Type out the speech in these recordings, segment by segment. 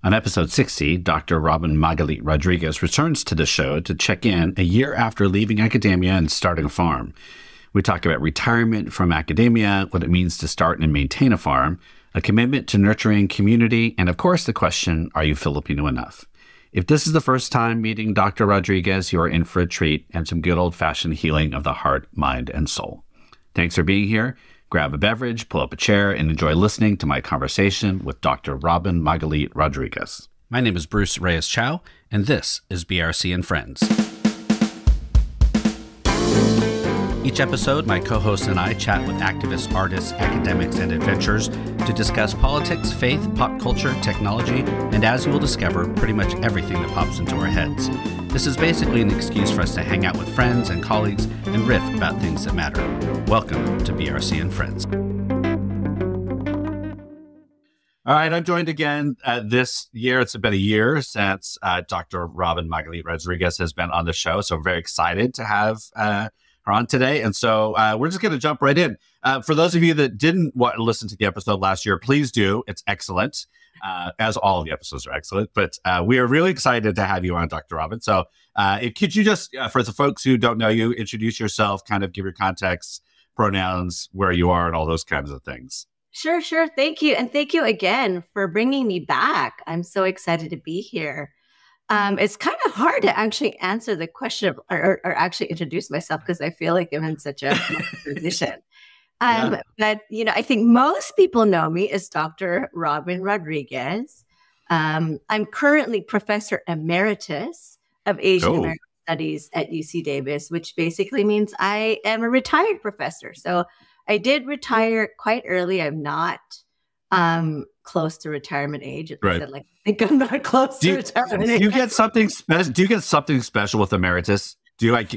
On episode 60, Dr. Robyn Magalit Rodriguez returns to the show to check in a year after leaving academia and starting a farm. We talk about retirement from academia, what it means to start and maintain a farm, a commitment to nurturing community, and of course the question, are you Filipino enough? If this is the first time meeting Dr. Rodriguez, you are in for a treat and some good old-fashioned healing of the heart, mind, and soul. Thanks for being here. Grab a beverage, pull up a chair, and enjoy listening to my conversation with Dr. Robyn Magalit Rodriguez. My name is Bruce Reyes-Chow, and this is BRC and Friends. Each episode, my co-host and I chat with activists, artists, academics, and adventurers to discuss politics, faith, pop culture, technology, and as you will discover, pretty much everything that pops into our heads. This is basically an excuse for us to hang out with friends and colleagues and riff about things that matter. Welcome to BRC and Friends. All right, I'm joined again this year. It's been a year since Dr. Robyn Magalit Rodriguez has been on the show, so I'm very excited to have her on today. And so we're just going to jump right in. For those of you that didn't listen to the episode last year, please do. It's excellent, as all of the episodes are excellent. But we are really excited to have you on, Dr. Robyn. So could you just, for the folks who don't know you, introduce yourself, kind of give your context, pronouns, where you are, and all those kinds of things? Sure. Thank you. And thank you again for bringing me back. I'm so excited to be here. It's kind of hard to actually answer the question or actually introduce myself because I feel like I'm in such a position. But, I think most people know me as Dr. Robyn Rodriguez. I'm currently Professor Emeritus of Asian American Studies at UC Davis, which basically means I am a retired professor. So I did retire quite early. I'm not close to retirement age. Right. I think I'm not close to retirement age. Do you get something special? Do you get something special with emeritus? Do you get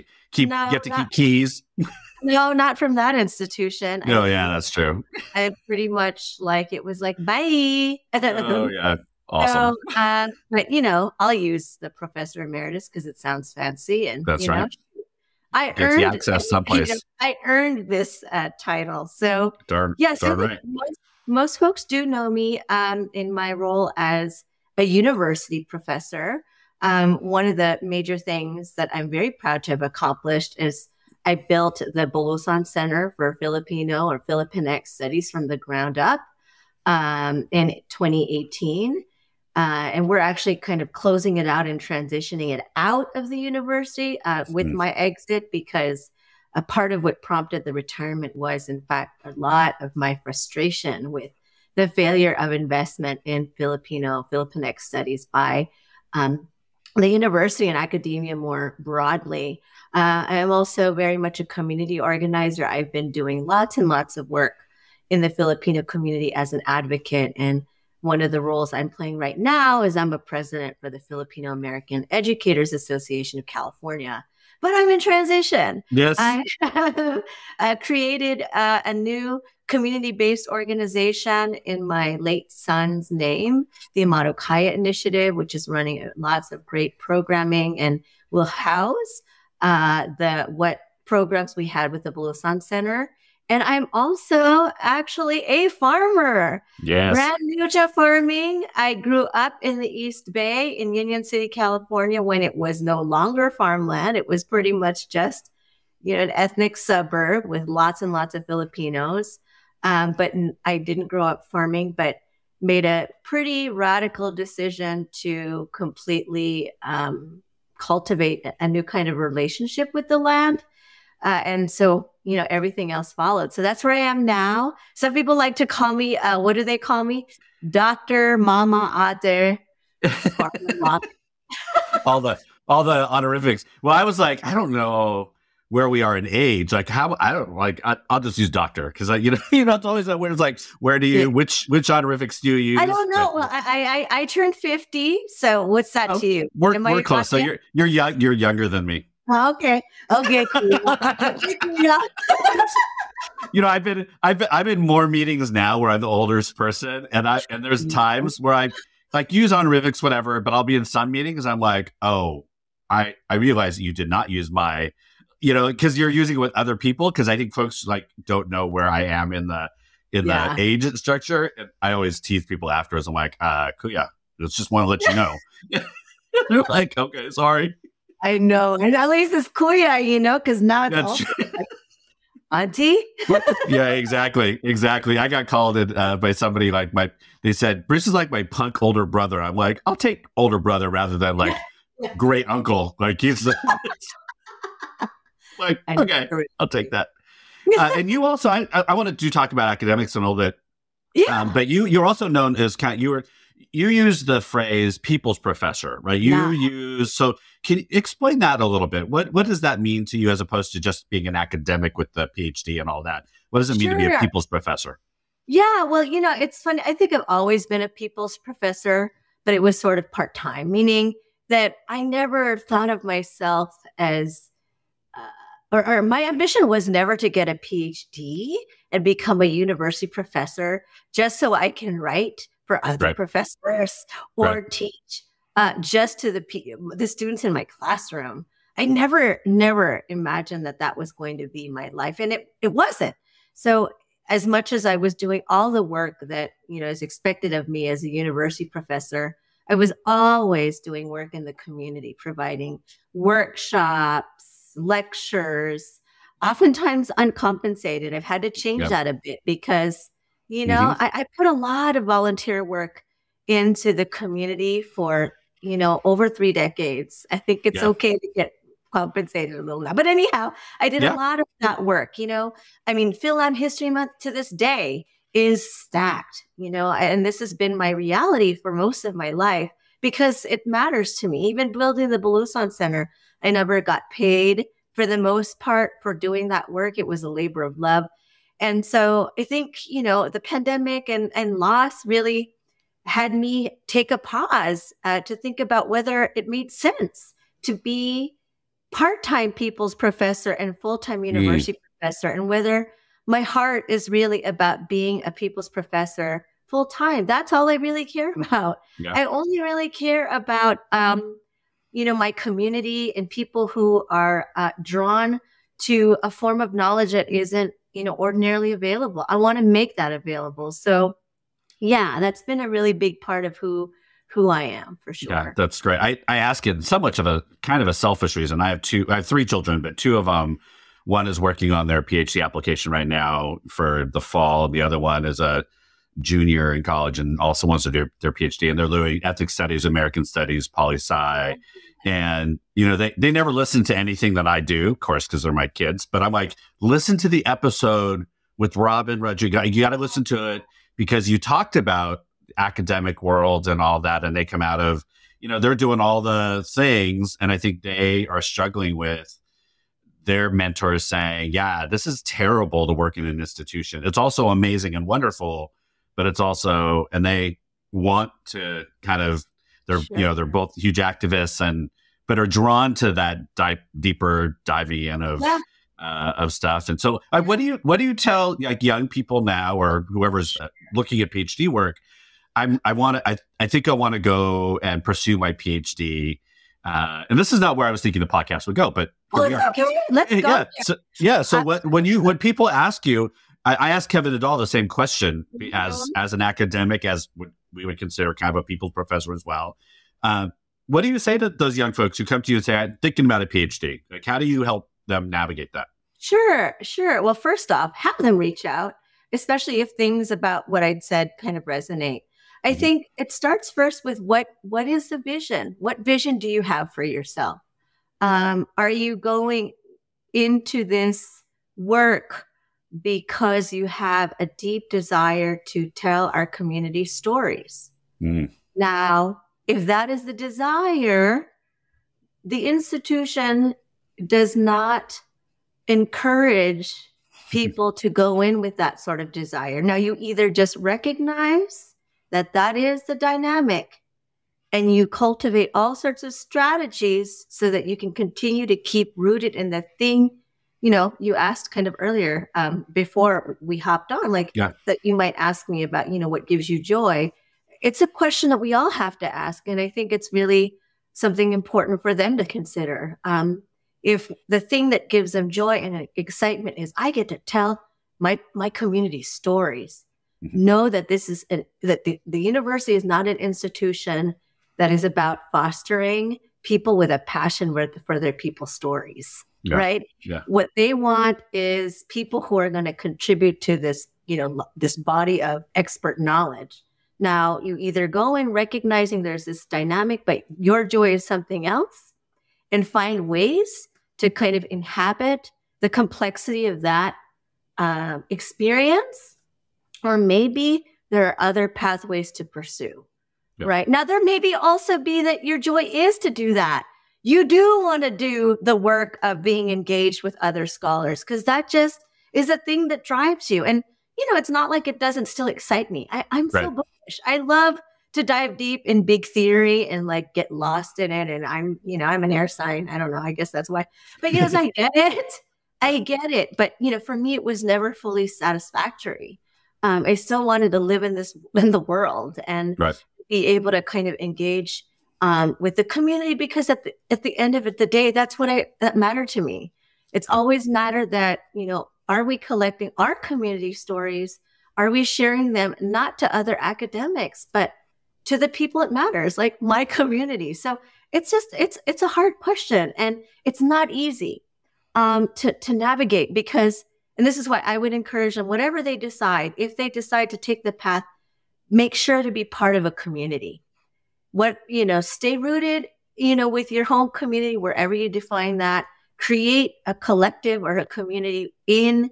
to keep keys? No, not from that institution. No, that's true. I pretty much it was like, bye. Oh, yeah. Awesome. So, but, I'll use the Professor Emeritus because it sounds fancy. And that's right. I Gets the access someplace. I earned this title. So, darn right. Most folks do know me in my role as a university professor. One of the major things that I'm very proud to have accomplished is I built the Bulusan Center for Filipino or Filipinx Studies from the ground up in 2018. And we're actually kind of closing it out and transitioning it out of the university with my exit, because a part of what prompted the retirement was, in fact, a lot of my frustration with the failure of investment in Filipinx studies by the university and academia more broadly. I am also very much a community organizer. I've been doing lots and lots of work in the Filipino community as an advocate. And one of the roles I'm playing right now is I'm a president for the Filipino American Educators Association of California. But I'm in transition. Yes. I created a new community-based organization in my late son's name, the Amado Kaya Initiative, which is running lots of great programming and will house what programs we had with the Bulusan Center. And I'm also actually a farmer. Yes. Brand new to farming. I grew up in the East Bay in Union City, California, when it was no longer farmland. It was pretty much just, an ethnic suburb with lots and lots of Filipinos. But I didn't grow up farming, but made a pretty radical decision to completely cultivate a new kind of relationship with the land. And so, everything else followed. So that's where I am now. Some people like to call me, what do they call me? Doctor, Mama, Ate. all the honorifics. Well, I was like, I don't know where we are in age. Like I'll just use doctor because it's always that where it's like, where do you, which honorifics do you use? I don't know. Well, I turned 50. So what's that to you? We're close. So you're young, you're younger than me. Okay. Cool. I've been more meetings now where I'm the oldest person, and there's times where I use honorifics, whatever, but I'll be in some meetings. I'm like, oh, I realize you did not use my, because you're using it with other people. Because I think folks don't know where I am in the age structure. And I always tease people afterwards. I'm like, cool, yeah. Just want to let you know. They're like, okay, sorry. I know. And at least it's Kuya, because now it's also like, Auntie? Yeah, exactly. I got called it by somebody like they said, Bruce is like my punk older brother. I'm like, I'll take older brother rather than like great uncle. Like he's like, okay, I'll take that. And you also, I wanted to talk about academics a little bit. Yeah. But you're also known as you use the phrase people's professor, right? So can you explain that a little bit? What does that mean to you as opposed to just being an academic with the PhD and all that? What does it mean to be a people's professor? Yeah, well, it's funny. I think I've always been a people's professor, but it was sort of part-time, meaning that I never thought of myself as, or my ambition was never to get a PhD and become a university professor just so I can write for other professors or teach just to the students in my classroom. I never imagined that was going to be my life. And it wasn't. So as much as I was doing all the work that, is expected of me as a university professor, I was always doing work in the community, providing workshops, lectures, oftentimes uncompensated. I've had to change that a bit because, I put a lot of volunteer work into the community for, over 3 decades. I think it's okay to get compensated a little now. But anyhow, I did a lot of that work. Philam History Month to this day is stacked, and this has been my reality for most of my life because it matters to me. Even building the Bulusan Center, I never got paid for the most part for doing that work. It was a labor of love. And so I think, the pandemic and loss really had me take a pause to think about whether it made sense to be part-time people's professor and full-time university professor, and whether my heart is really about being a people's professor full-time. That's all I really care about. Yeah. I only really care about, my community and people who are drawn to a form of knowledge that isn't, ordinarily available. I want to make that available. So yeah, that's been a really big part of who I am, for sure. Yeah, that's great. I ask it so much of a kind of a selfish reason. I have 3 children, but 2 of them, one is working on their PhD application right now for the fall. The other one is a junior in college and also wants to do their PhD, and they're doing ethnic studies, American studies, poli-sci. And, they never listen to anything that I do, of course, because they're my kids. But I'm like, listen to the episode with Robyn Rodriguez. You got to listen to it because you talked about academic world and all that. And they come out of, they're doing all the things. And I think they are struggling with their mentors saying, yeah, this is terrible to work in an institution. It's also amazing and wonderful, but it's also, and they want to kind of, they're both huge activists but are drawn to that deeper diving in of stuff. And so what do you tell like young people now or whoever's looking at PhD work? I think I want to go and pursue my PhD. And this is not where I was thinking the podcast would go, but let's go. So when people ask you, I asked Kevin Nadal the same question as an academic, as we would consider kind of a people's professor as well. What do you say to those young folks who come to you and say, I'm thinking about a PhD? Like, how do you help them navigate that? Sure. Well, first off, have them reach out, especially if things about what I'd said kind of resonate. I think it starts first with what is the vision? What vision do you have for yourself? Are you going into this work because you have a deep desire to tell our community stories? Now, if that is the desire, the institution does not encourage people to go in with that sort of desire. Now, you either just recognize that is the dynamic and you cultivate all sorts of strategies so that you can continue to keep rooted in the thing. You asked kind of earlier before we hopped on, that you might ask me about, what gives you joy. It's a question that we all have to ask. And I think it's really something important for them to consider. If the thing that gives them joy and excitement is I get to tell my community stories, know that this is that the university is not an institution that is about fostering people with a passion for their people's stories, right? Yeah. What they want is people who are going to contribute to this, this body of expert knowledge. Now, you either go in recognizing there's this dynamic, but your joy is something else, and find ways to kind of inhabit the complexity of that experience, or maybe there are other pathways to pursue. Yep. Right. Now, there may also be that your joy is to do that. You do want to do the work of being engaged with other scholars, because that just is a thing that drives you. And, it's not like it doesn't still excite me. I'm so bullish. I love to dive deep in big theory and like get lost in it. And I'm an air sign. I don't know. I guess that's why. But yes, I get it. I get it. But, for me, it was never fully satisfactory. I still wanted to live in the world and be able to kind of engage with the community, because at the end of the day, that's that mattered to me. It's always mattered that, are we collecting our community stories? Are we sharing them not to other academics, but to the people it matters, like my community? So it's a hard question, and it's not easy to navigate, because, and this is why I would encourage them, whatever they decide, if they decide to take the path, make sure to be part of a community. Stay rooted, with your home community, wherever you define that. Create a collective or a community in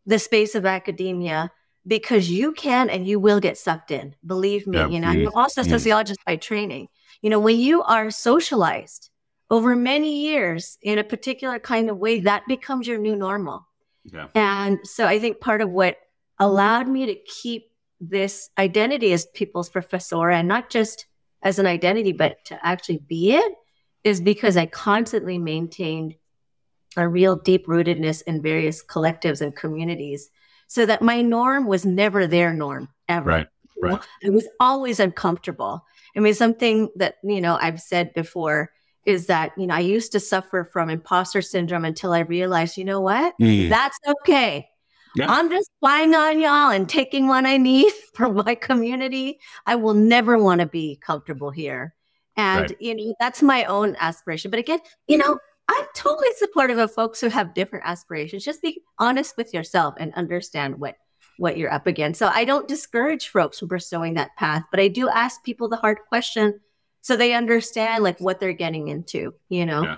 the space of academia, because you can and you will get sucked in. Believe me, I'm also a sociologist by training. When you are socialized over many years in a particular kind of way, that becomes your new normal. Yeah. And so I think part of what allowed me to keep this identity as people's professor, and not just as an identity, but to actually be it, is because I constantly maintained a real deep rootedness in various collectives and communities, so that my norm was never their norm, ever. Right. It was always uncomfortable. I mean, something that, I've said before is that, I used to suffer from imposter syndrome until I realized, what? That's okay. Yeah. I'm just flying on y'all and taking what I need from my community. I will never want to be comfortable here. And, that's my own aspiration. But again, I'm totally supportive of folks who have different aspirations. Just be honest with yourself and understand what you're up against. So I don't discourage folks from pursuing that path, but I do ask people the hard question so they understand like what they're getting into, Yeah.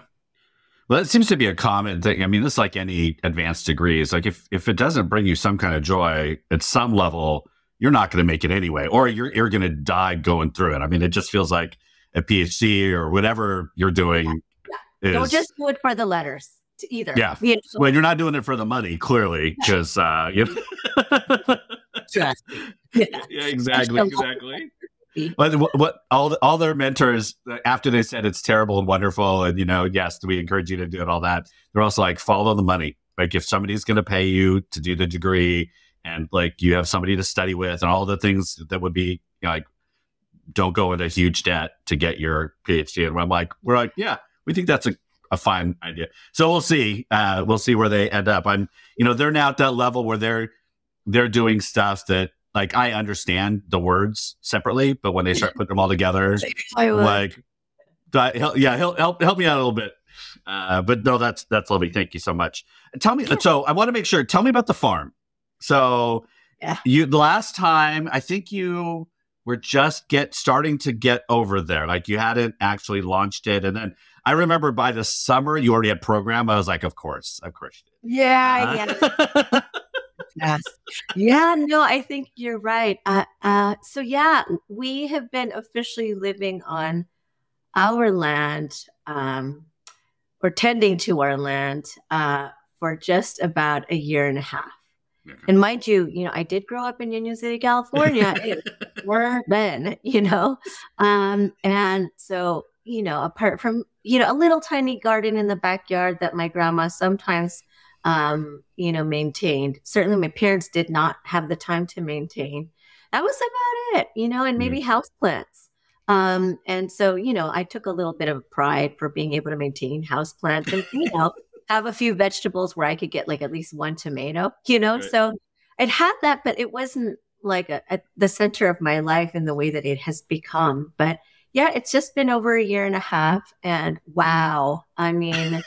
Well, it seems to be a common thing. I mean, it's like any advanced degree. It's like if it doesn't bring you some kind of joy at some level, you're not going to make it anyway, or you're going to die going through it. I mean, it just feels like a PhD or whatever you're doing. Yeah. Don't just do it for the letters either. Yeah. Well, you're not doing it for the money, clearly, because yeah, exactly. But what all their mentors, after they said it's terrible and wonderful, and yes, we encourage you to do it, all that, they're also like, follow the money. Like, if somebody's going to pay you to do the degree, and like you have somebody to study with, and all the things that would be like, don't go into huge debt to get your PhD. And we're like, yeah, we think that's a fine idea. So we'll see. We'll see where they end up. They're now at that level where they're doing stuff that, like, I understand the words separately, but when they start putting them all together, like, he'll help me out a little bit. But no, that's lovely. Thank you so much. Tell me. So I want to make sure. Tell me about the farm. So the last time, I think you were just starting to get over there. Like, you hadn't actually launched it, and then I remember by the summer you already had program. I was like, of course you did. Yeah. Yes. Yeah, no, I think you're right. So yeah, we have been officially living on our land, or tending to our land, for just about a year and a half. Okay. And mind you, I did grow up in Union City, California. We're then, and so, apart from, a little tiny garden in the backyard that my grandma sometimes maintained. Certainly my parents did not have the time to maintain. That was about it, and maybe houseplants. And so, I took a little bit of pride for being able to maintain houseplants and, have a few vegetables where I could get like at least one tomato, Right. So it had that, but it wasn't like at the center of my life in the way that it has become. But yeah, it's just been over a year and a half, and wow, I mean,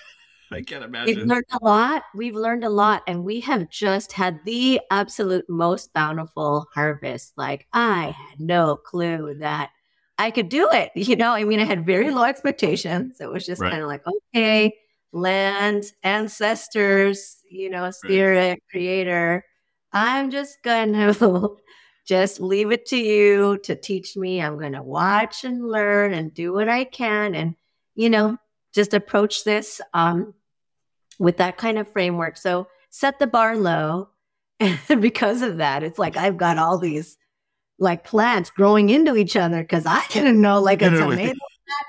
I can't we've imagine. learned a lot. We've learned a lot, and we have just had the absolute most bountiful harvest. Like, I had no clue that I could do it. I mean, I had very low expectations. It was just Right. kind of like, okay, land, ancestors, Right. spirit, creator. I'm just going to just leave it to you to teach me. I'm going to watch and learn and do what I can, and, just approach this. With that kind of framework. So set the bar low. And because of that, it's like I've got all these like plants growing into each other because I didn't know like a tomato plant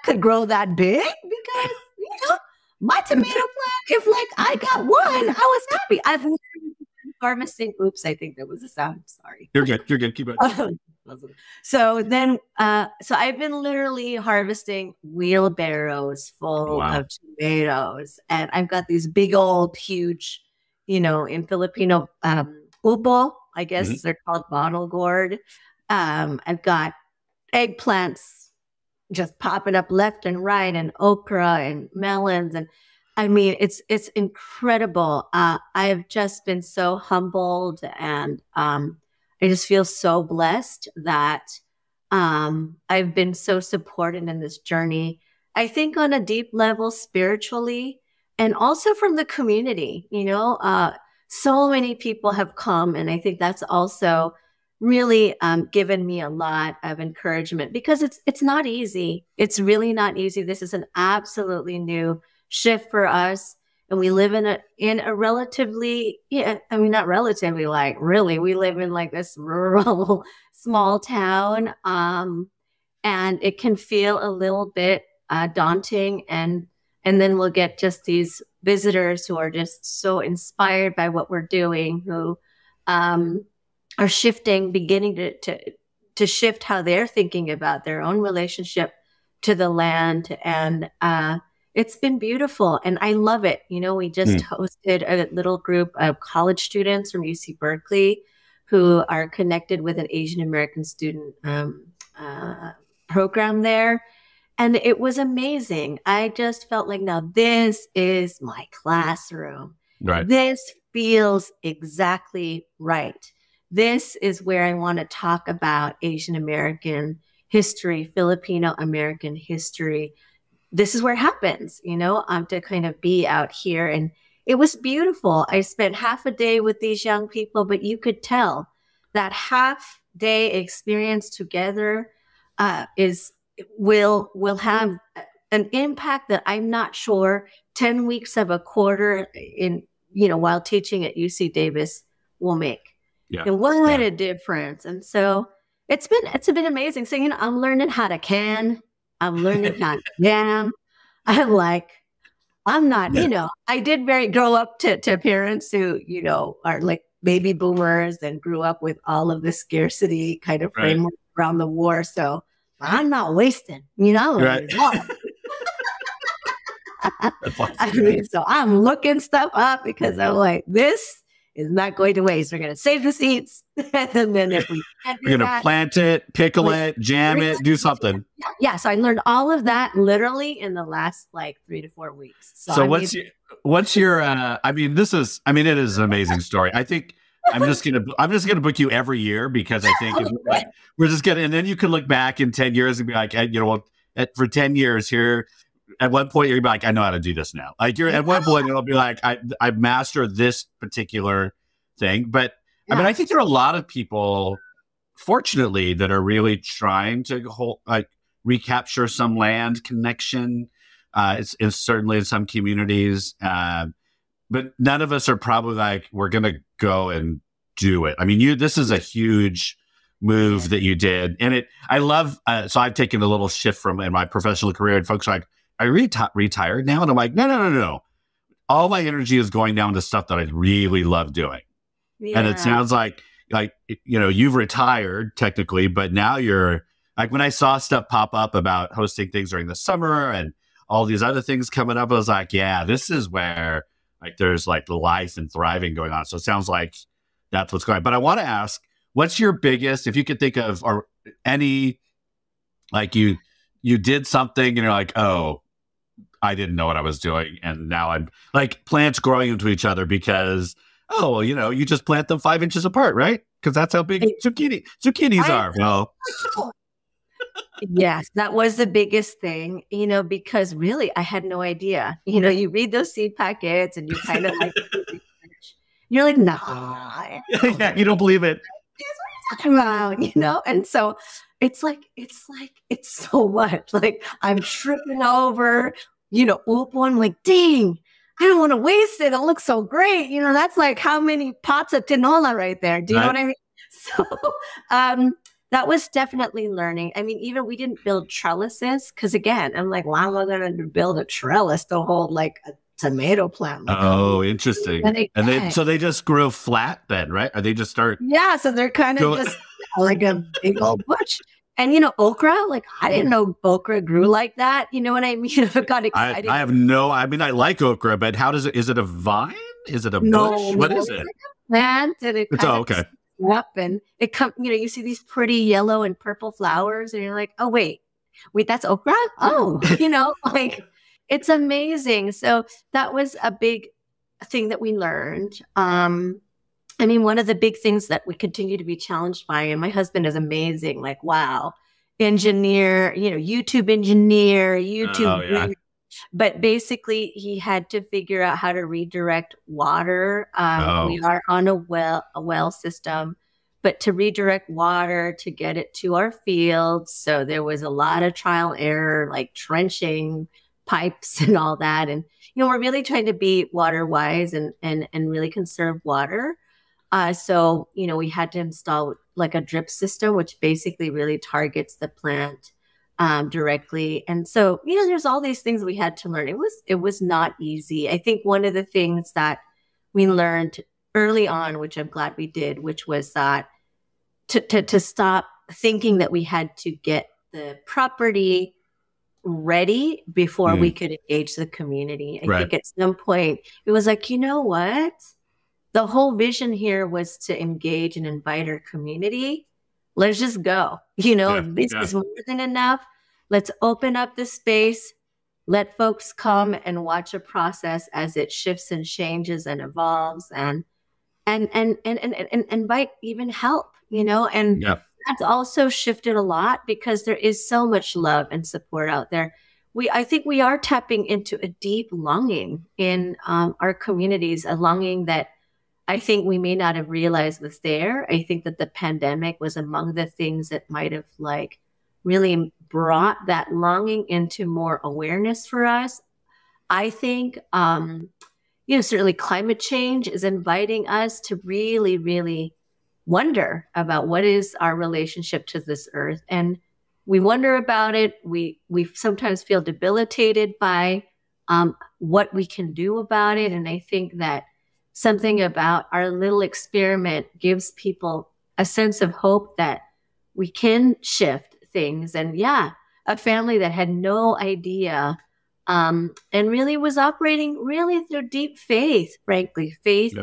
could grow that big because, my tomato plant, if like I got one, I was happy. I've learned harvesting. Oops, I think that was a sound. Sorry. You're good. You're good. Keep it. So then, so I've been literally harvesting wheelbarrows full Wow. of tomatoes, and I've got these big old, huge, in Filipino, ubo, I guess they're called bottle gourd. I've got eggplants just popping up left and right, and okra and melons, and I mean, it's incredible. I have just been so humbled, and I just feel so blessed that I've been so supported in this journey. I think on a deep level, spiritually, and also from the community. So many people have come, and I think that's also really given me a lot of encouragement because it's not easy. It's really not easy. This is an absolutely new shift for us. And we live in a relatively, not relatively, like really, we live in like this rural small town. And it can feel a little bit daunting. And then we'll get just these visitors who are just so inspired by what we're doing, who are shifting, beginning to shift how they're thinking about their own relationship to the land. And it's been beautiful, and I love it. We just hosted a little group of college students from UC Berkeley who are connected with an Asian American student program there. And it was amazing. I just felt like, now this is my classroom. Right. This feels exactly right. This is where I want to talk about Asian American history, Filipino American history. This is where it happens, to kind of be out here. And it was beautiful. I spent half a day with these young people, but you could tell that half day experience together will have an impact that I'm not sure 10 weeks of a quarter while teaching at UC Davis will make. Yeah. And what a difference. And so it's been amazing. So, I'm learning how to can. I'm learning how to jam. I'm not, I did grow up to parents who, are like baby boomers and grew up with all of the scarcity kind of framework around the war. So I'm not wasting, Right. So I'm looking stuff up because I'm like, this is not going to waste. We're going to save the seeds. And then if we We're going to plant it, pickle it, jam it, do something. Yeah. So I learned all of that literally in the last like 3 to 4 weeks. So what's your, it is an amazing story. I think I'm just going to book you every year because I think we're just going to, and then you can look back in 10 years and be like, for 10 years here, at one point you're like, I know how to do this now. Like at one point it'll be like, I've mastered this particular thing. But I think there are a lot of people, fortunately, that are really trying to recapture some land connection. It's certainly in some communities, but none of us are probably like, we're going to go and do it. I mean, this is a huge move that you did. And I love, so I've taken a little shift in my professional career, and folks are like, are you retired now? And I'm like, no. All my energy is going down to stuff that I really love doing. Yeah. And it sounds like, you've retired technically, but now you're like, when I saw stuff pop up about hosting things during the summer and all these other things coming up, I was like, yeah, this is where there's life and thriving going on. So it sounds like that's what's going on. But I want to ask, What's your biggest, if you could think of, or any, like you did something and you're like, oh, I didn't know what I was doing, and now I'm like plants growing into each other because, oh, well, you just plant them 5 inches apart, right? Because that's how big zucchinis are. Well, yes, that was the biggest thing, because really I had no idea. You read those seed packets and you kind of like, you're like, nah, yeah, you don't believe it. talking about, and so it's so much. Like I'm tripping over, I'm like, dang, I don't want to waste it. It looks so great. That's like how many pots of tinola right there. Do you know what I mean? So that was definitely learning. I mean, even we didn't build trellises because, again, I'm like, why am I going to build a trellis to hold like a tomato plant? Like, oh, interesting. So they just grow flat then, right? Or they just start? Yeah, so they're kind of just like a big old bush. And okra, like I didn't know okra grew like that. You know what I mean? I got excited. I like okra, but how does it? Is it a vine? Is it a bush? What is it? Like a plant, and it okay. Up and it comes. You see these pretty yellow and purple flowers, and you're like, oh wait, that's okra. Oh, like it's amazing. So that was a big thing that we learned. I mean, one of the big things that we continue to be challenged by, and my husband is amazing, like, wow, engineer, YouTube engineer, but basically he had to figure out how to redirect water. We are on a well system, but to redirect water to get it to our fields. So there was a lot of trial and error, like trenching pipes and all that. And, we're really trying to be water wise and really conserve water. So, we had to install like a drip system, which basically really targets the plant directly. And so, there's all these things we had to learn. It was not easy. I think one of the things that we learned early on, which I'm glad we did, which was that to stop thinking that we had to get the property ready before we could engage the community. I think at some point it was like, you know what? The whole vision here was to engage and invite our community. Let's just go. This is more than enough. Let's open up the space. Let folks come and watch a process as it shifts and changes and evolves, and invite even help. And that's also shifted a lot because there is so much love and support out there. I think we are tapping into a deep longing in our communities, a longing that I think we may not have realized was there. I think that the pandemic was among the things that might have like really brought that longing into more awareness for us. I think, certainly climate change is inviting us to really, really wonder about what is our relationship to this earth. And we wonder about it. We sometimes feel debilitated by what we can do about it. And I think that something about our little experiment gives people a sense of hope that we can shift things. And a family that had no idea and really was operating really through deep faith, frankly, faith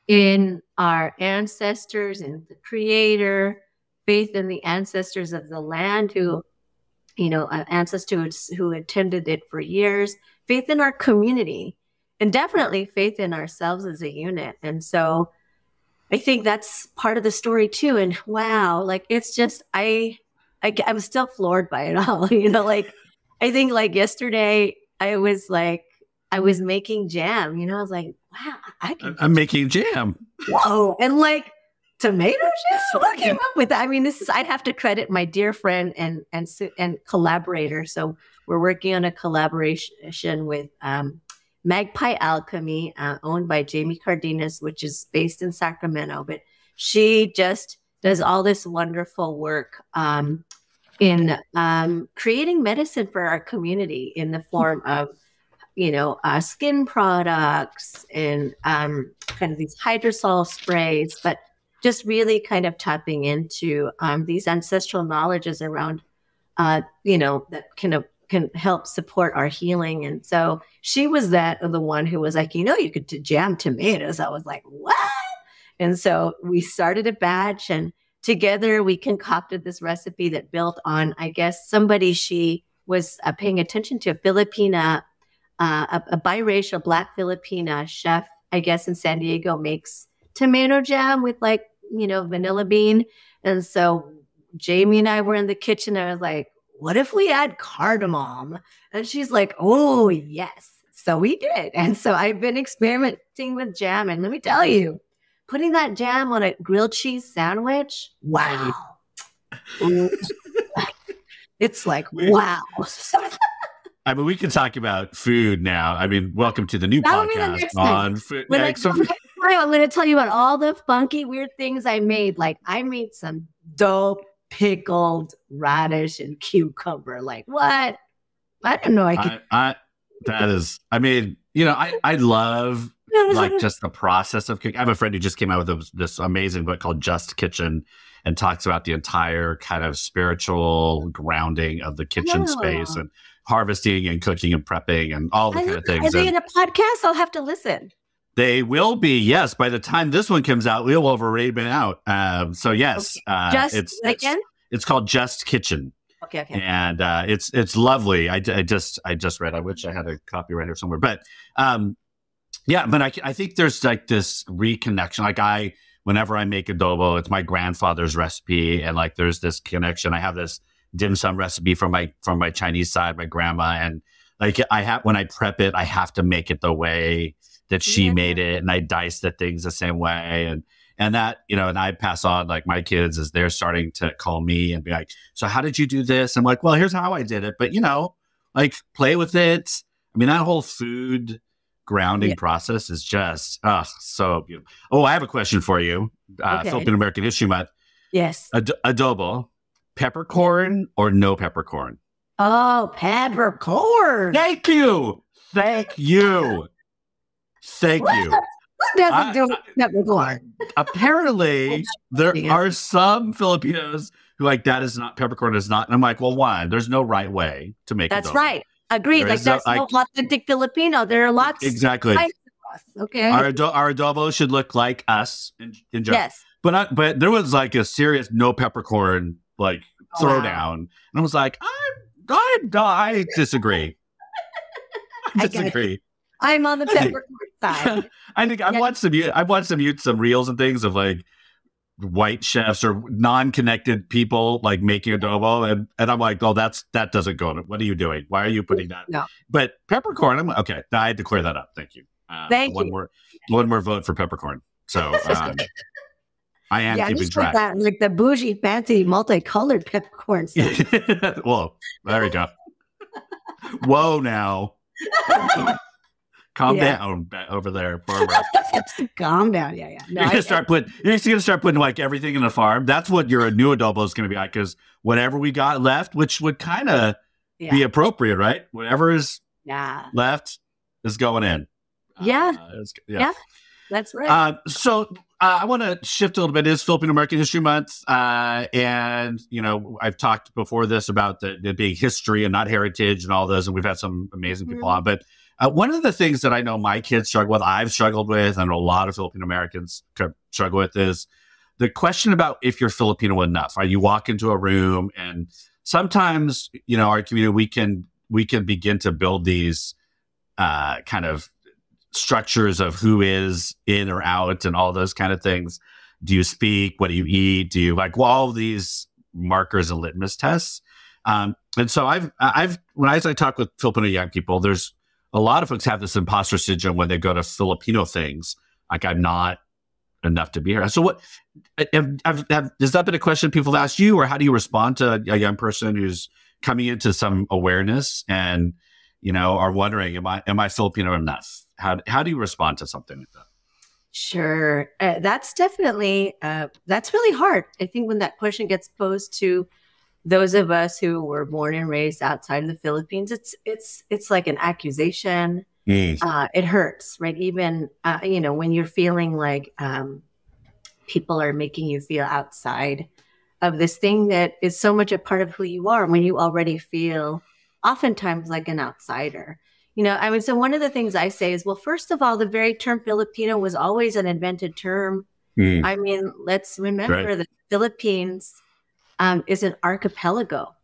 in our ancestors and the creator, faith in the ancestors of the land who, ancestors who attended it for years, faith in our community. And definitely faith in ourselves as a unit. And so I think that's part of the story too. And wow, like it's just, I'm still floored by it all. Like I think like yesterday I was making jam, I was like, wow, I'm making jam. Whoa. And like tomato jam? What came up with that? I mean, I'd have to credit my dear friend and collaborator. So we're working on a collaboration with, Magpie Alchemy, owned by Jamie Cardenas, which is based in Sacramento. But she just does all this wonderful work in creating medicine for our community in the form of, skin products and kind of these hydrosol sprays, but just really kind of tapping into these ancestral knowledges around, that can help support our healing. And so she was the one who was like, you could jam tomatoes. I was like, what? And so we started a batch, and together we concocted this recipe that built on, I guess, somebody she was paying attention to, a Filipina, a biracial Black Filipina chef, I guess, in San Diego, makes tomato jam with like, vanilla bean. And so Jamie and I were in the kitchen and I was like, what if we add cardamom? And she's like, oh, yes. So we did. And so I've been experimenting with jam. And let me tell you, putting that jam on a grilled cheese sandwich, wow. It's like, wow. I mean, we can talk about food now. I mean, welcome to the new podcast on food. I'm going to tell you about all the funky, weird things I made. Like I made some dope pickled radish and cucumber. Like what? I don't know. I love like just the process of cooking. I have a friend who just came out with this amazing book called Just Kitchen and talks about the entire kind of spiritual grounding of the kitchen space and harvesting and cooking and prepping and all the kind of things. Are they in a podcast? I'll have to listen. They will be, yes. By the time this one comes out, we'll have already been out. So yes, okay. It's called Just Kitchen. Okay. And it's lovely. I just read. I wish I had a copy right here somewhere. But but I think there's like this reconnection. Like whenever I make adobo, it's my grandfather's recipe, and like there's this connection. I have this dim sum recipe from my Chinese side, my grandma, and like when I prep it, I have to make it the way that she made it, and I dice the things the same way, and that, and I pass on like my kids as they're starting to call me and be like, so how did you do this? I'm like, well, here's how I did it, but like play with it. I mean, that whole food grounding process is just so beautiful. Oh, I have a question for you. Filipino American History Month. Yes. Adobo, peppercorn or no peppercorn? Oh, peppercorn. Thank you. Who doesn't do peppercorn? Apparently, there are some Filipinos who like that is not, peppercorn is not. And I'm like, well, one, there's no right way to make That's adobo. Right. Agreed. Like that's no authentic Filipino. There are lots. Exactly. Okay. Our adobo should look like us in general. Yes. But there was like a serious no peppercorn like throwdown, and I was like, I disagree. I disagree. I'm on the peppercorn side. I think I've watched some reels and things of like white chefs or non-connected people like making adobo, and I'm like, oh, that doesn't go. What are you doing? Why are you putting that? No. But peppercorn, I'm okay. I had to clear that up. Thank you. Thank you. One more vote for peppercorn. So I am keeping track. Like the bougie, fancy, multicolored peppercorn stuff. Well, there we go. Whoa, now. Calm down over there, farmer. Calm down, yeah. No, you're gonna start putting like everything in the farm. That's what your new adobo is gonna be like. Because whatever we got left, which would kind of be appropriate, right? Whatever is left is going in. Yeah, that's right. So I want to shift a little bit. It is Filipino American History Month, and I've talked before this about the being history and not heritage and all those, and we've had some amazing people on, but. One of the things that I know my kids struggle with, I've struggled with, and a lot of Filipino Americans struggle with, is the question about if you're Filipino enough. Right? You walk into a room, and sometimes, our community, we can begin to build these kind of structures of who is in or out and all those kind of things. Do you speak? What do you eat? Do you all of these markers and litmus tests? And so as I talk with Filipino young people, there's a lot of folks have this imposter syndrome when they go to Filipino things. Like, I'm not enough to be here. So what, has that been a question people have asked you, or how do you respond to a young person who's coming into some awareness and, are wondering, am I Filipino enough? How do you respond to something like that? Sure. That's definitely, that's really hard. I think when that question gets posed to those of us who were born and raised outside of the Philippines, it's like an accusation. It hurts, right? Even, when you're feeling like people are making you feel outside of this thing that is so much a part of who you are, when you already feel oftentimes like an outsider. So one of the things I say is, well, first of all, the very term Filipino was always an invented term. I mean, let's remember that Philippines is an archipelago.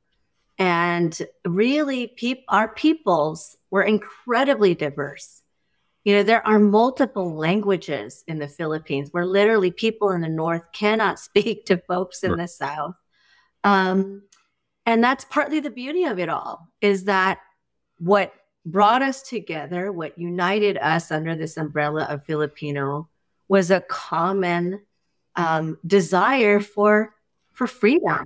And really, our peoples were incredibly diverse. There are multiple languages in the Philippines where literally people in the north cannot speak to folks in the south. And that's partly the beauty of it all, is that what brought us together, what united us under this umbrella of Filipino, was a common desire for freedom,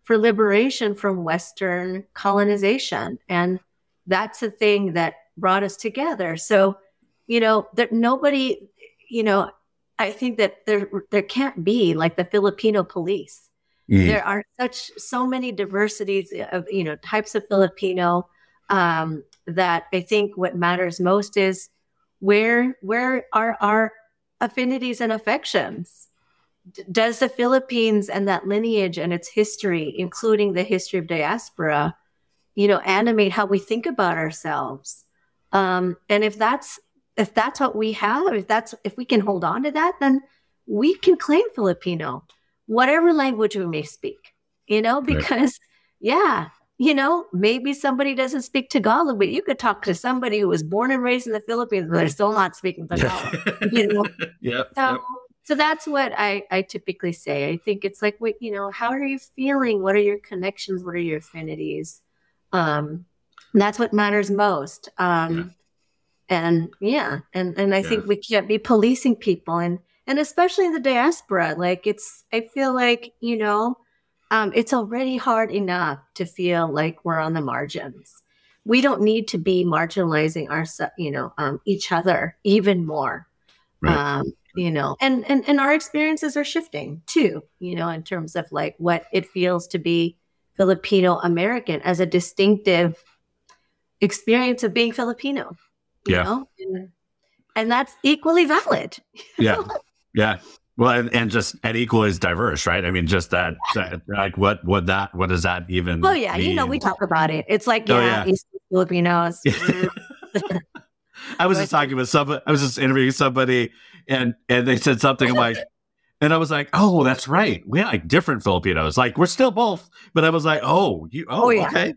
for liberation from Western colonization. And that's the thing that brought us together. So, that nobody, I think that there can't be like the Filipino police. There are so many diversities of, types of Filipino, that I think what matters most is where are our affinities and affections? Does the Philippines and that lineage and its history, including the history of diaspora, animate how we think about ourselves? And if that's what we have, if we can hold on to that, then we can claim Filipino, whatever language we may speak, because maybe somebody doesn't speak Tagalog, but you could talk to somebody who was born and raised in the Philippines, but they're still not speaking Tagalog, So that's what I typically say. I think it's like, how are you feeling? What are your connections? What are your affinities? And that's what matters most. And I think we can't be policing people, and especially in the diaspora. Like I feel like, it's already hard enough to feel like we're on the margins. We don't need to be marginalizing each other even more. Right. And our experiences are shifting too, in terms of like what it feels to be Filipino American as a distinctive experience of being Filipino, you know, and that's equally valid. Yeah. Well, and equally as diverse, right? I mean, just that like what does that even mean? We talk about it. It's like, East Filipinos. I was just talking with somebody. I was just interviewing somebody, and they said something like, and I was like, oh, that's right. We like different Filipinos. Like we're still both, but I was like, okay,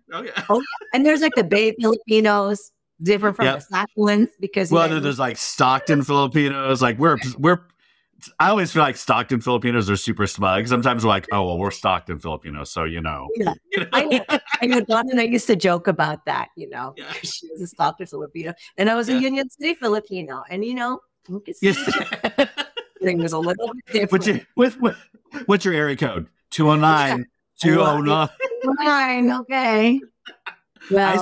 and there's like the Bay Filipinos, different from the Sakuans, because then there's like Stockton Filipinos. Like we're. I always feel like Stockton Filipinos are super smug. Sometimes we're like, oh, well, we're Stockton Filipinos, so I know Dawn and I used to joke about that, she was a Stockton Filipino, and I was a Union City Filipino, and thing was a little bit different. What's your area code? 209. 209. 209. Okay. Well,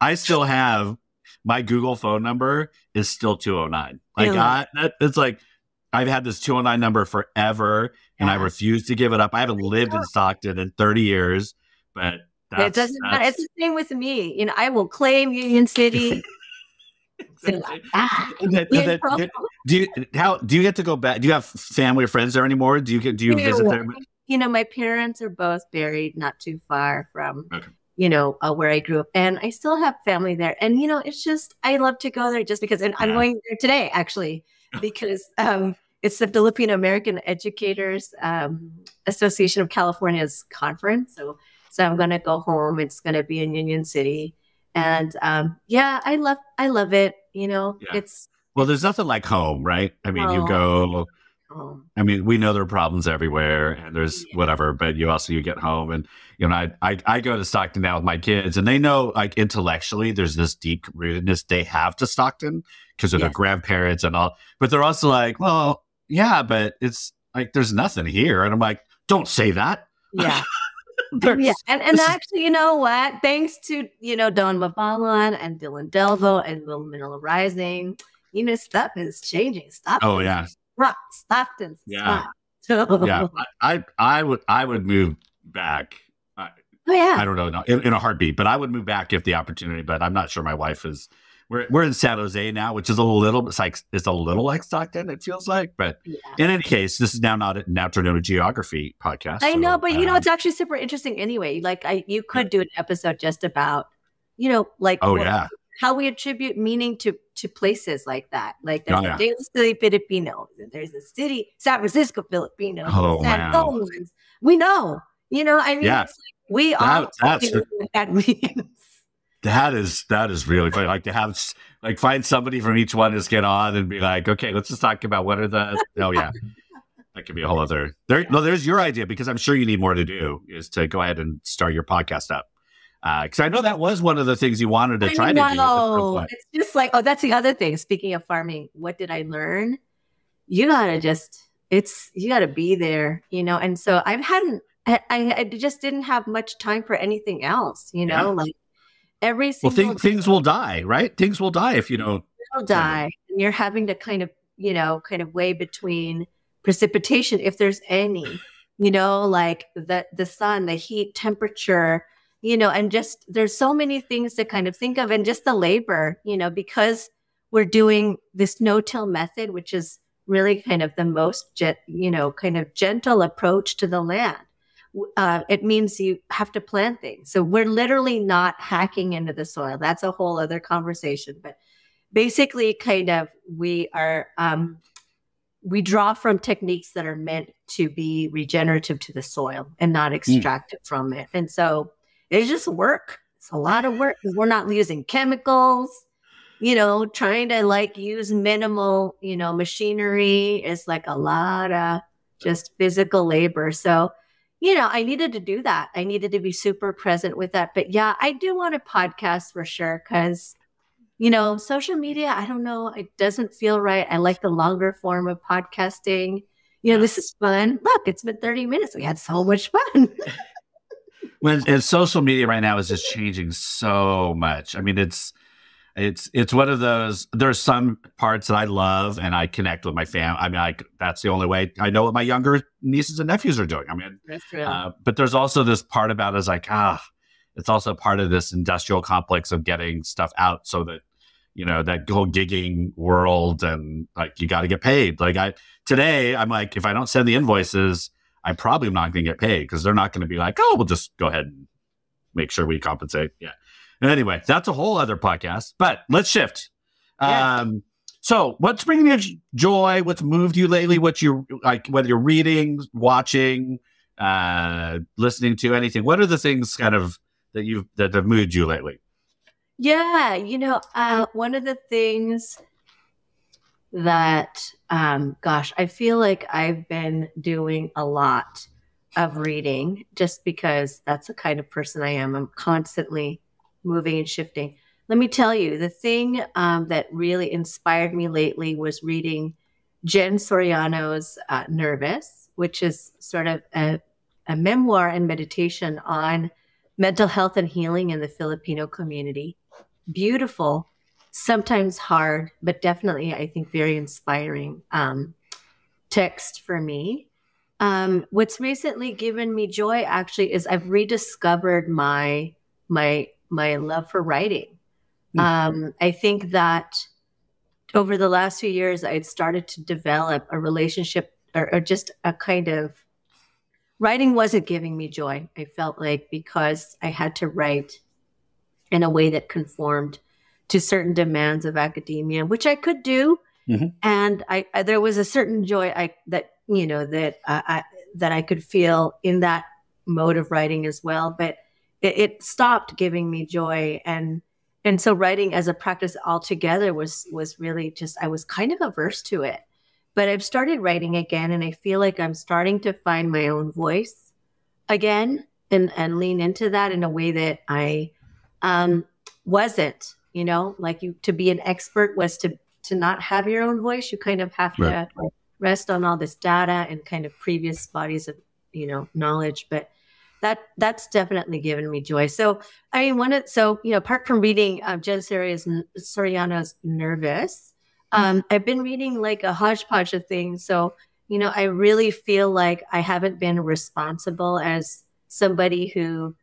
I still have my Google phone number is still 209. Like it's like. I've had this 209 number forever, and I refuse to give it up. I haven't lived in Stockton in 30 years, but it doesn't matter. It's the same with me. I will claim Union City. Do you get to go back? Do you have family or friends there anymore? Do you visit there? My parents are both buried not too far from where I grew up, and I still have family there. And it's just I love to go there just because. And I'm going there today actually. Because it's the Filipino American Educators Association of California's conference. So I'm going to go home. It's going to be in Union City. And I love it. It's. Well, there's nothing like home, right? I mean, you go. I mean, we know there are problems everywhere and there's whatever, but you get home and, I go to Stockton now with my kids and they know like intellectually there's this deep rootedness they have to Stockton because of their grandparents and all, but they're also like, well, yeah, but it's like, there's nothing here. And I'm like, don't say that. Yeah. And actually, you know what? Thanks to, Don Mabalan and Dylan Delvo and Little Manila Rising, stuff is changing. Oh, yeah. Stockton. Yeah. I would move back. I don't know in a heartbeat, but I would move back if the opportunity. But I'm not sure my wife is. We're in San Jose now, which is a little like Stockton. It feels like, but in any case, this is now not a natural geography podcast. I know, but it's actually super interesting anyway. Like you could do an episode just about, how we attribute meaning to places like that. Like there's Oh, the yeah. Daily City Filipino, there's the city San Francisco Filipino, Oh, San wow. Antonio ones. We know, I mean, Yeah. it's like we all That's know what that means. that is really funny. Like to have like find somebody from each one, just get on and be like, okay, let's just talk about what are the. Oh yeah, that could be a whole other. There's your idea, because I'm sure you need more to do, is to go ahead and start your podcast up. Because I know that was one of the things you wanted to try to do. At some point. It's just like, oh, that's the other thing. Speaking of farming, what did I learn? You gotta be there, And so I just didn't have much time for anything else, like every single things will die, right? Things will die if you don't. Will die. And you're having to kind of weigh between precipitation, if there's any, like the sun, the heat, temperature, and just there's so many things to kind of think of, and just the labor, because we're doing this no-till method, which is really kind of the most, kind of gentle approach to the land. It means you have to plant things. So we're literally not hacking into the soil. That's a whole other conversation. But basically, kind of, we draw from techniques that are meant to be regenerative to the soil and not extracted from it. And so it's just work. It's a lot of work because we're not using chemicals. Trying to use minimal, machinery is like a lot of just physical labor. So, I needed to do that. I needed to be super present with that. But yeah, I do want a podcast for sure because, social media, I don't know, it doesn't feel right. I like the longer form of podcasting. This is fun. Look, it's been 30 minutes. We had so much fun. And social media right now is just changing so much. I mean, it's one of those. There's some parts that I love, and I connect with my family. I mean, that's the only way I know what my younger nieces and nephews are doing. I mean, that's true. But there's also this part about it is like, it's also part of this industrial complex of getting stuff out, so that that whole gigging world, and like you got to get paid. Like today, I'm like, if I don't send the invoices, I probably am not going to get paid because they're not going to be like, oh, we'll just go ahead and make sure we compensate. Yeah. Anyway, that's a whole other podcast, but let's shift. Yeah. So what's bringing you joy? What's moved you lately? What you like, whether you're reading, watching, listening to anything, what are the things kind of that have moved you lately? Yeah. One of the things that, I feel like I've been doing a lot of reading just because that's the kind of person I am. I'm constantly moving and shifting. Let me tell you, the thing that really inspired me lately was reading Jen Soriano's Nervous, which is sort of a memoir and meditation on mental health and healing in the Filipino community. Beautiful, sometimes hard, but definitely, I think, very inspiring text for me. What's recently given me joy, actually, is I've rediscovered my love for writing. I think that over the last few years, I'd started to develop a relationship or just a kind of writing wasn't giving me joy. I felt like because I had to write in a way that conformed to certain demands of academia, which I could do. Mm-hmm. And there was a certain joy that I could feel in that mode of writing as well. But it stopped giving me joy. And so writing as a practice altogether was really just, I was kind of averse to it. But I've started writing again, and I feel like I'm starting to find my own voice again and lean into that in a way that I wasn't, to be an expert was to not have your own voice. You kind of have to rest on all this data and kind of previous bodies of, knowledge. But that's definitely given me joy. So, I mean, apart from reading Jen Soriano's Nervous, I've been reading like a hodgepodge of things. So, I really feel like I haven't been responsible as somebody who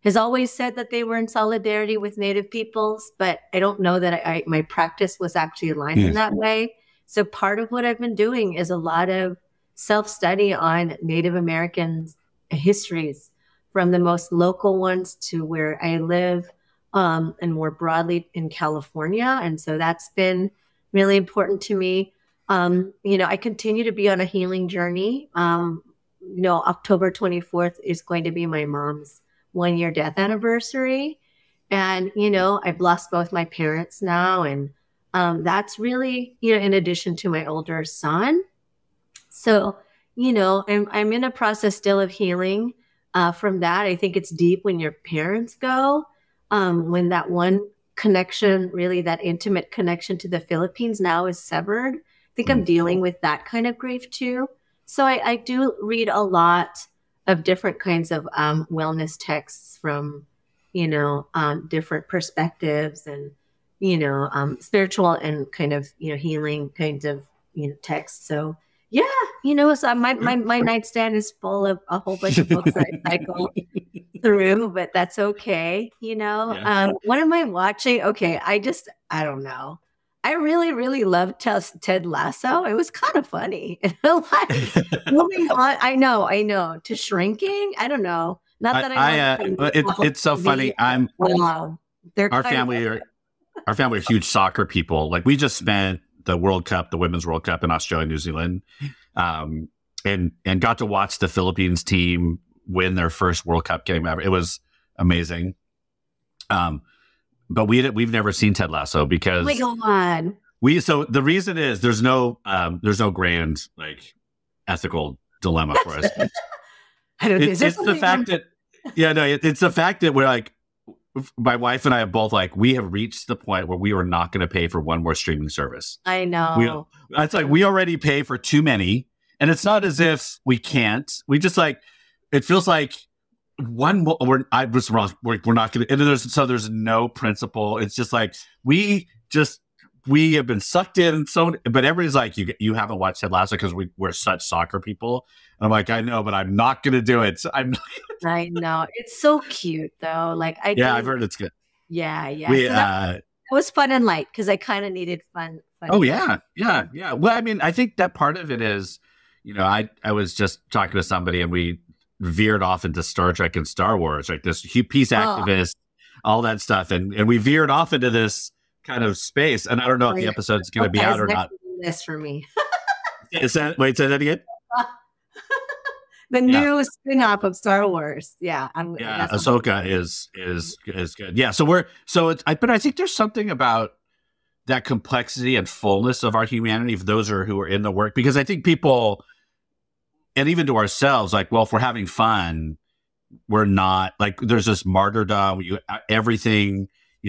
has always said that they were in solidarity with Native peoples, but I don't know that my practice was actually aligned in that way. So part of what I've been doing is a lot of self-study on Native American histories, from the most local ones to where I live, and more broadly in California. And so that's been really important to me. I continue to be on a healing journey. October 24th is going to be my mom's 1-year death anniversary. And, I've lost both my parents now. And that's really, in addition to my older son. So, I'm in a process still of healing from that. I think it's deep when your parents go, when that one connection, really that intimate connection to the Philippines now is severed. I think I'm dealing with that kind of grief too. So I do read a lot of different kinds of wellness texts from, different perspectives and, spiritual and kind of, healing kinds of, texts. So yeah, so my nightstand is full of a whole bunch of books that I cycle through, but that's okay. Yeah. What am I watching? Okay. I don't know. I really, really loved Ted Lasso. It was kind of funny. Moving on. I know. To Shrinking. I don't know. Not that it's so funny. They're our family are huge soccer people. Like we just spent the World Cup, the Women's World Cup in Australia, New Zealand, and got to watch the Philippines team win their first World Cup game ever. It was amazing. But we've never seen Ted Lasso because oh my God. So the reason is there's no grand like ethical dilemma for us. I don't it's the fact that it's the fact that we're like, my wife and I have both like, we have reached the point where we are not going to pay for one more streaming service. I know. It's like we already pay for too many, and it's not as if we can't. We just like it feels like one more. I was wrong. We're not going to. And there's no principle. It's just like we have been sucked in. So, but everybody's like, you haven't watched Ted Lasso because we're such soccer people. And I'm like, I know, but I'm not going to do it. I know. It's so cute though. Like I've heard it's good. Yeah. It was fun and light because I kind of needed fun. Oh yeah. Well, I mean, I think that part of it is, I was just talking to somebody and we veered off into Star Trek and Star Wars, like this peace activist, all that stuff, and we veered off into this kind of space. And I don't know if the episode's going to be out or not. This for me. Wait, say that again. The new spin-off of Star Wars. Yeah. Ahsoka is good. Yeah. But I think there's something about that complexity and fullness of our humanity for those who are in the work, because I think people, and even to ourselves, like, well, if we're having fun, we're not like, there's this martyrdom, you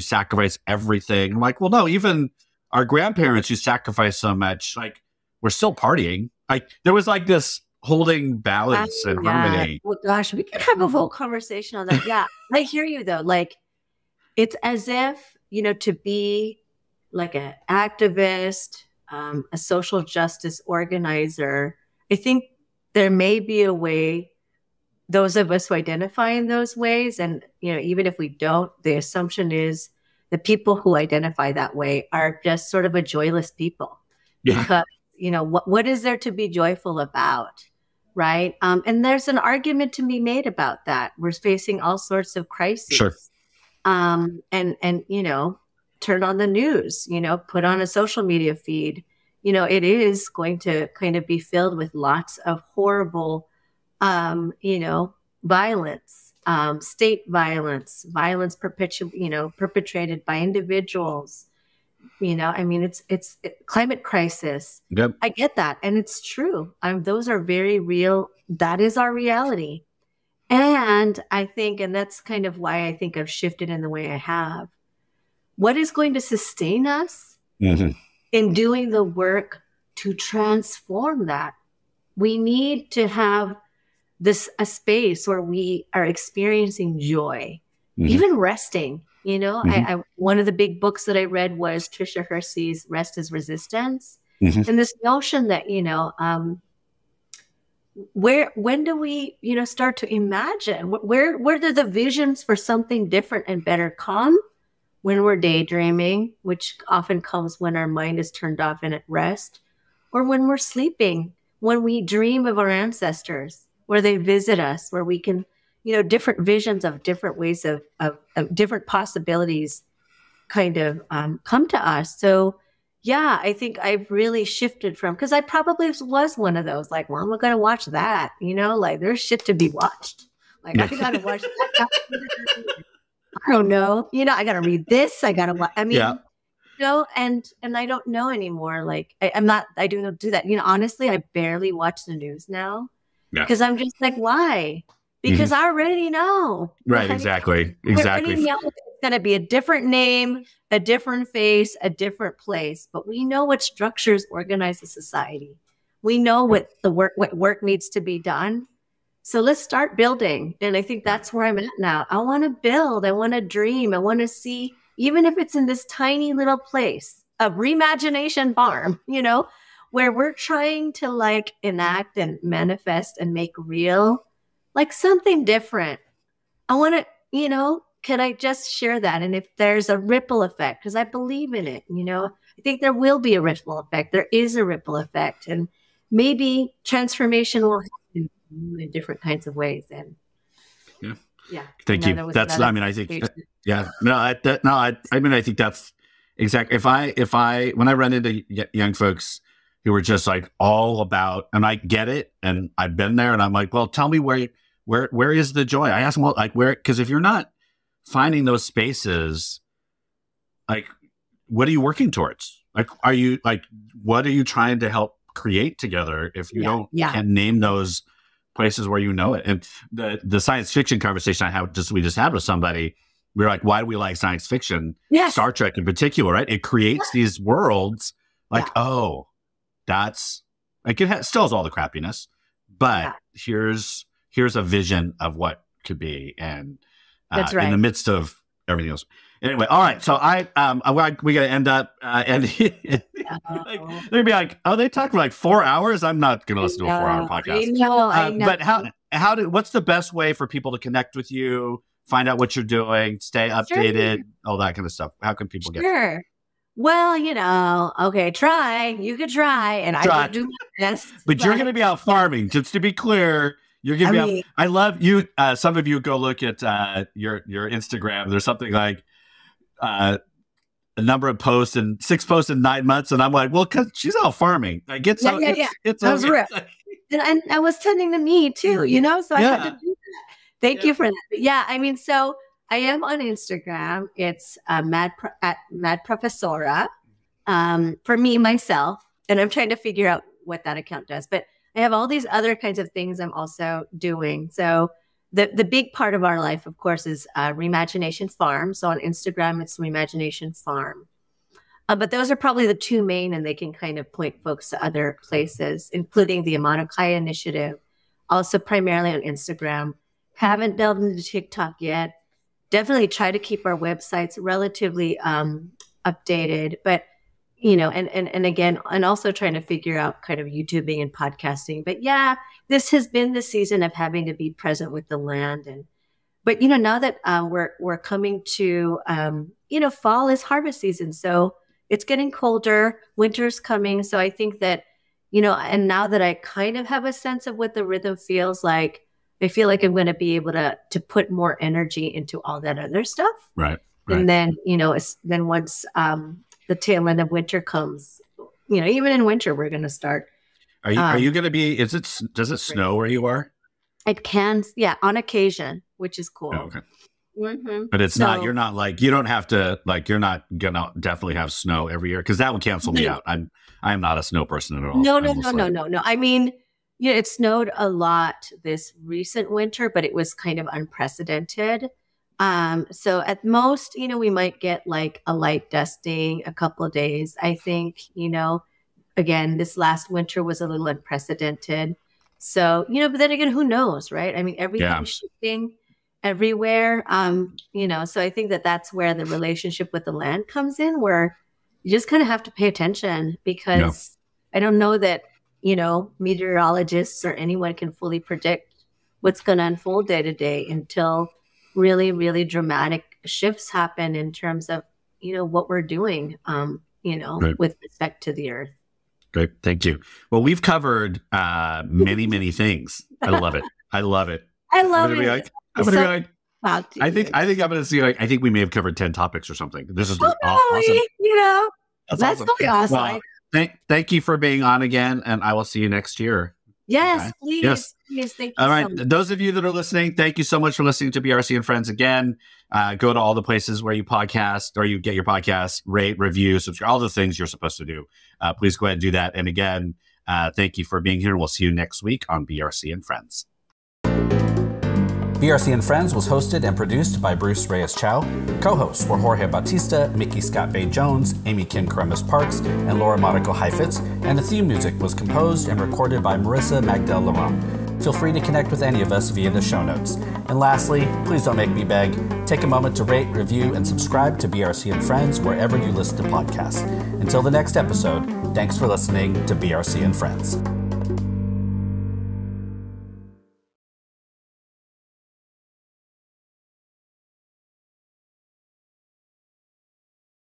sacrifice everything. I'm like, well, no, even our grandparents, you sacrifice so much, like we're still partying. Like there was like this holding balance and harmony. Well, gosh, we could have a whole conversation on that. Yeah, I hear you though. Like it's as if, to be like an activist, a social justice organizer, I think there may be a way, those of us who identify in those ways, and, even if we don't, the assumption is the people who identify that way are just sort of a joyless people. Yeah. Because, what is there to be joyful about? Right. And there's an argument to be made about that. We're facing all sorts of crises. Sure. And turn on the news, put on a social media feed. It is going to kind of be filled with lots of horrible, violence, state violence perpetrated by individuals. It's climate crisis. Yep. I get that. And it's true. Those are very real. That is our reality. And I think, and that's kind of why I think I've shifted in the way I have. What is going to sustain us in doing the work to transform that? We need to have a space where we are experiencing joy, even resting. One of the big books that I read was Tricia Hersey's Rest is Resistance. And this notion that, when do we, start to imagine where do the visions for something different and better come? When we're daydreaming, which often comes when our mind is turned off and at rest, or when we're sleeping, when we dream of our ancestors, where they visit us, where we can, different visions of different ways of different possibilities kind of come to us. So yeah, I think I've really shifted from, because I probably was one of those, like, well, I'm not going to watch that, like there's shit to be watched. Like, I got to watch that. I don't know. I got to read this. I got to watch. I mean, and I don't know anymore. Like, I don't do that. Honestly, I barely watch the news now because I'm just like, why? Because I already know. Right. Exactly. Exactly. It's going to be a different name, a different face, a different place. But we know what structures organize a society. We know what work needs to be done. So let's start building. And I think that's where I'm at now. I want to build. I want to dream. I want to see, even if it's in this tiny little place, a reimagination farm, where we're trying to like enact and manifest and make real, like something different. I want to, can I just share that? And if there's a ripple effect, because I believe in it, I think there will be a ripple effect. There is a ripple effect. And maybe transformation will happen in different kinds of ways. And thank you. That's, I mean, I think, I think that's exactly, when I run into young folks who are just like all about, and I get it, and I've been there, and I'm like, well, tell me where is the joy? I ask them, well, like, where, because if you're not finding those spaces, like, what are you working towards? Like, what are you trying to help create together if you can name those places where it? And the science fiction conversation we just had with somebody, we were like, why do we like science fiction? Yes. Star Trek in particular, right? It creates these worlds like, that's like, still has all the crappiness, but here's a vision of what could be. And that's right. In the midst of everything else. Anyway, all right. So we got to end up, and they'd be like, oh, they talked for like 4 hours. I'm not going to listen to a 4-hour podcast. I know. But what's the best way for people to connect with you, find out what you're doing, stay updated, all that kind of stuff? How can people get it? Well, okay, you could try, and I will do my best. But you're going to be out farming, just to be clear. You're going to be out. I love you. Some of you go look at your Instagram. There's something like a number of posts and 6 posts in 9 months. And I'm like, well, because she's out farming. I get so it's that was real. And I was tending to me too, so I had to do that. Thank you for that. But yeah, I mean, so I am on Instagram. It's at Mad Professora for me, myself. And I'm trying to figure out what that account does. But I have all these other kinds of things I'm also doing. So the big part of our life, of course, is Reimagination Farm. So on Instagram, it's Reimagination Farm. But those are probably the two main, and they can kind of point folks to other places, including the Mauna Kea Initiative, also primarily on Instagram. Haven't delved into TikTok yet. Definitely try to keep our websites relatively updated, but and again, and also trying to figure out kind of YouTubing and podcasting. But yeah, this has been the season of having to be present with the land. But now that we're coming to, fall is harvest season. So it's getting colder, winter's coming. So I think that, and now that I kind of have a sense of what the rhythm feels like, I feel like I'm going to be able to put more energy into all that other stuff. Right. And then, then once, the tail end of winter comes, even in winter, we're going to start. Are you going to be, does it snow where you are? It can. Yeah. On occasion, which is cool. Oh, okay. Mm-hmm. But it's not, you're not like, you don't have to, like, you're not going to definitely have snow every year, because that would cancel me out. I'm not a snow person at all. No. I mean, it snowed a lot this recent winter, but it was kind of unprecedented. So at most, we might get like a light dusting a couple of days. I think, again, this last winter was a little unprecedented. So, but then again, who knows, right? I mean, everything's shifting everywhere. So I think that's where the relationship with the land comes in, where you just kind of have to pay attention, because I don't know that, meteorologists or anyone can fully predict what's going to unfold day to day until really, really dramatic shifts happen in terms of, what we're doing, with respect to the earth. Great. Thank you. Well, we've covered many, many things. I love it. I love it. I'm gonna be like, Talk to I you. think I'm gonna see. Like, I think we may have covered 10 topics or something. This is Totally, awesome. That's totally awesome. Well, thank you for being on again, and I will see you next year. Yes, Okay? please. Yes. Please. Thank you. All right. So much. Those of you that are listening, thank you so much for listening to BRC and Friends again. Go to all the places where you podcast or you get your podcasts, rate, review, subscribe, all the things you're supposed to do. Please go ahead and do that. And again, thank you for being here. We'll see you next week on BRC and Friends. BRC and Friends was hosted and produced by Bruce Reyes-Chow. Co-hosts were Jorge Bautista, Mickey Scott Bay Jones, Amy Kim Caramus Parks, and Laura Monaco Heifetz, and the theme music was composed and recorded by Marissa Magdal Laurent. Feel free to connect with any of us via the show notes. And lastly, please don't make me beg. Take a moment to rate, review, and subscribe to BRC and Friends wherever you listen to podcasts. Until the next episode, thanks for listening to BRC and Friends.